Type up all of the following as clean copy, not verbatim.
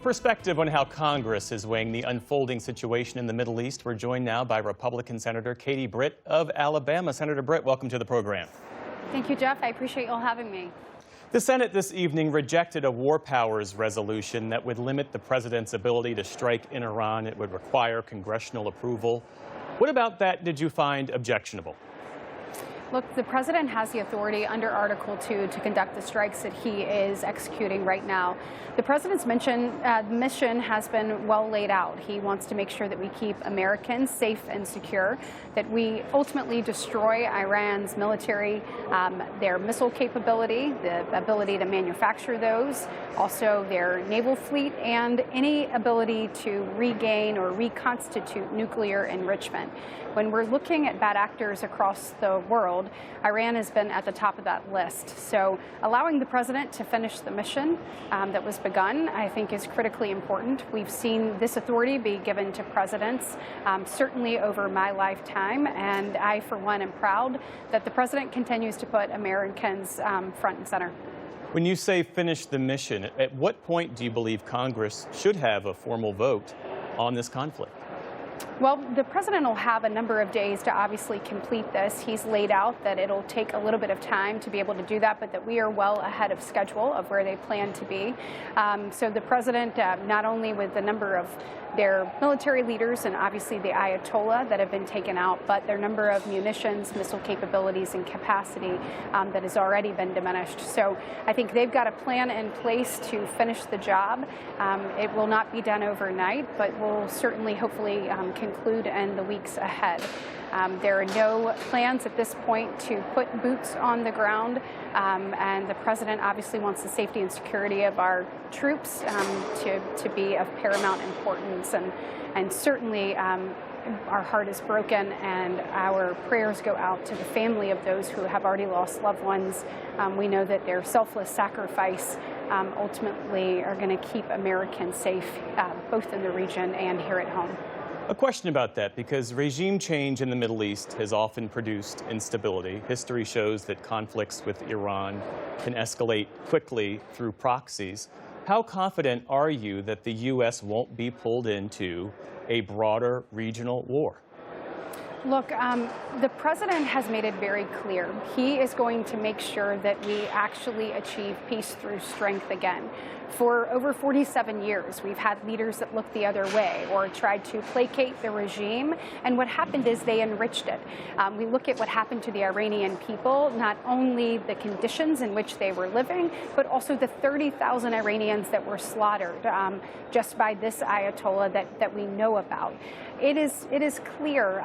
Perspective on how Congress is weighing the unfolding situation in the Middle East. We're joined now by Republican Senator Katie Britt of Alabama. Senator Britt, welcome to the program. Thank you, Jeff. I appreciate you all having me. The Senate this evening rejected a war powers resolution that would limit the president's ability to strike in Iran. It would require congressional approval. What about that did you find objectionable? Look, the president has the authority under Article 2 to conduct the strikes that he is executing right now. The president's mission has been well laid out. He wants to make sure that we keep Americans safe and secure, that we ultimately destroy Iran's military, their missile capability, the ability to manufacture those, also their naval fleet, and any ability to regain or reconstitute nuclear enrichment. When we're looking at bad actors across the world, Iran has been at the top of that list. So allowing the president to finish the mission that was begun, I think, is critically important. We've seen this authority be given to presidents, certainly over my lifetime, and I, for one, am proud that the president continues to put Americans front and center. When you say finish the mission, at what point do you believe Congress should have a formal vote on this conflict? Well, the president will have a number of days to obviously complete this. He's laid out that it'll take a little bit of time to be able to do that, but that we are well ahead of schedule of where they plan to be. So the president, not only with the number of their military leaders and obviously the Ayatollah that have been taken out, but their number of munitions, missile capabilities, and capacity that has already been diminished. So I think they've got a plan in place to finish the job. It will not be done overnight, but will certainly, hopefully, conclude in the weeks ahead. There are no plans at this point to put boots on the ground, and the president obviously wants the safety and security of our troops to be of paramount importance, and certainly our heart is broken and our prayers go out to the family of those who have already lost loved ones. We know that their selfless sacrifice ultimately are going to keep Americans safe, both in the region and here at home. A question about that, because regime change in the Middle East has often produced instability. History shows that conflicts with Iran can escalate quickly through proxies. How confident are you that the U.S. won't be pulled into a broader regional war? Look, the president has made it very clear. He is going to make sure that we actually achieve peace through strength again. For over 47 years, we've had leaders that looked the other way or tried to placate the regime, and what happened is they enriched it. We look at what happened to the Iranian people, not only the conditions in which they were living, but also the 30,000 Iranians that were slaughtered just by this Ayatollah that we know about. It is clear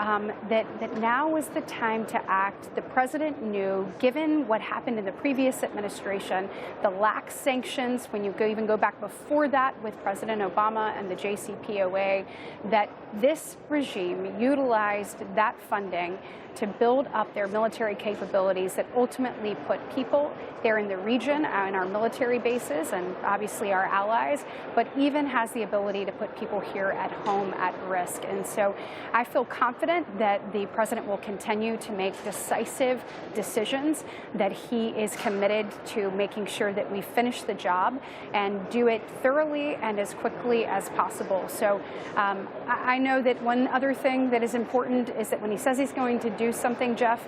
that now is the time to act. The president knew, given what happened in the previous administration, the lax sanctions, when you even go back before that with President Obama and the JCPOA, that this regime utilized that funding to build up their military capabilities that ultimately put people there in the region and our military bases and obviously our allies, but even has the ability to put people here at home at risk. And so I feel confident that the president will continue to make decisive decisions, that he is committed to making sure that we finish the job and do it thoroughly and as quickly as possible. So I know that one other thing that is important is that when he says he's going to do something, Jeff,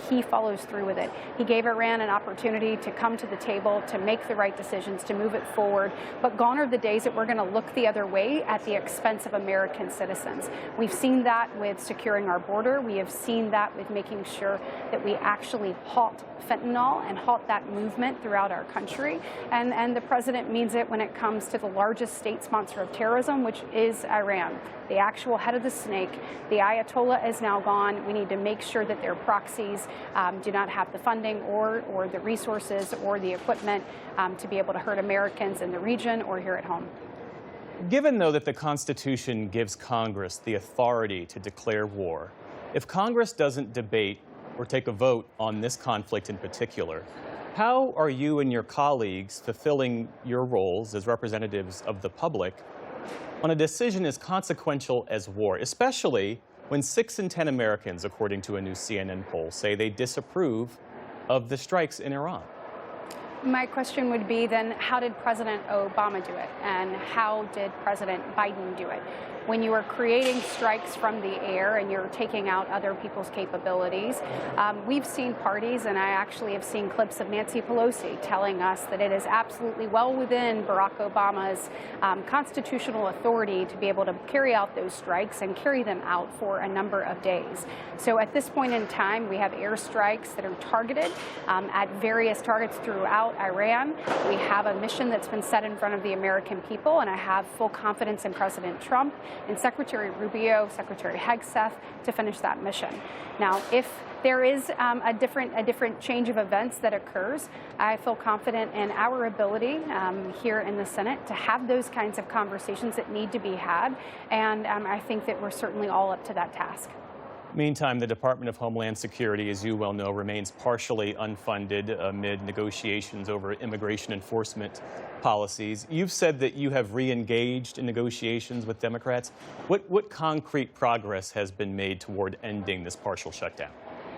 he follows through with it. He gave Iran an opportunity to come to the table, to make the right decisions, to move it forward. But gone are the days that we're going to look the other way at the expense of American citizens. We've seen that with securing our border. We have seen that with making sure that we actually halt fentanyl and halt that movement throughout our country. And the president means it when it comes to the largest state sponsor of terrorism, which is Iran. The actual head of the snake, the Ayatollah, is now gone. We need to make sure that their proxies do not have the funding or the resources or the equipment to be able to hurt Americans in the region or here at home. Given, though, that the Constitution gives Congress the authority to declare war, if Congress doesn't debate or take a vote on this conflict in particular, how are you and your colleagues fulfilling your roles as representatives of the public on a decision as consequential as war, especially when 6 in 10 Americans, according to a new CNN poll, say they disapprove of the strikes in Iran? My question would be then, how did President Obama do it? And how did President Biden do it? When you are creating strikes from the air and you're taking out other people's capabilities, we've seen parties, and I actually have seen clips of Nancy Pelosi telling us that it is absolutely well within Barack Obama's constitutional authority to be able to carry out those strikes and carry them out for a number of days. So at this point in time, we have airstrikes that are targeted at various targets throughout Iran. We have a mission that's been set in front of the American people, and I have full confidence in President Trump and Secretary Rubio, Secretary Hegseth to finish that mission. Now, if there is a different change of events that occurs, I feel confident in our ability here in the Senate to have those kinds of conversations that need to be had, and I think that we're certainly all up to that task. Meantime, the Department of Homeland Security, as you well know, remains partially unfunded amid negotiations over immigration enforcement policies. You've said that you have re-engaged in negotiations with Democrats. What concrete progress has been made toward ending this partial shutdown?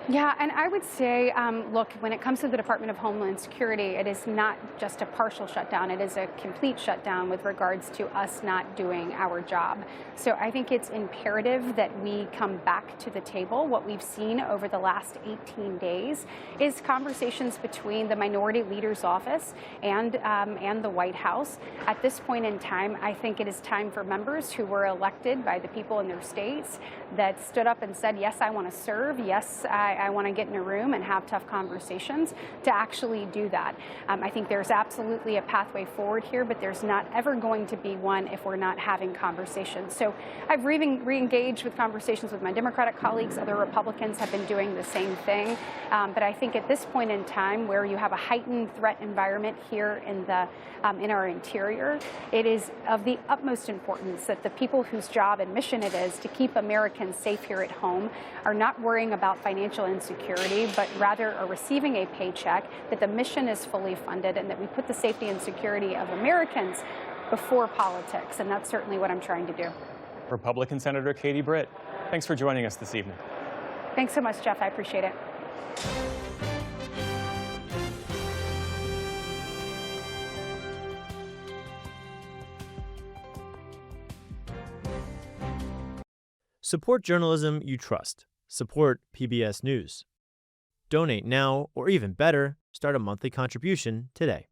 Yeah, and I would say, look, when it comes to the Department of Homeland Security, it is not just a partial shutdown. It is a complete shutdown with regards to us not doing our job. So I think it's imperative that we come back to the table. What we've seen over the last 18 days is conversations between the Minority Leader's Office and the White House. At this point in time, I think it is time for members who were elected by the people in their states that stood up and said, yes, I want to serve. Yes, I want to get in a room and have tough conversations to actually do that. I think there's absolutely a pathway forward here, but there's not ever going to be one if we're not having conversations. So I've re-engaged with conversations with my Democratic colleagues. Other Republicans have been doing the same thing. But I think at this point in time, where you have a heightened threat environment here in our interior, it is of the utmost importance that the people whose job and mission it is to keep Americans safe here at home are not worrying about financial insecurity, but rather are receiving a paycheck, that the mission is fully funded, and that we put the safety and security of Americans before politics. And that's certainly what I'm trying to do. Republican Senator Katie Britt, thanks for joining us this evening. Thanks so much, Jeff. I appreciate it. Support journalism you trust. Support PBS News. Donate now, or even better, start a monthly contribution today.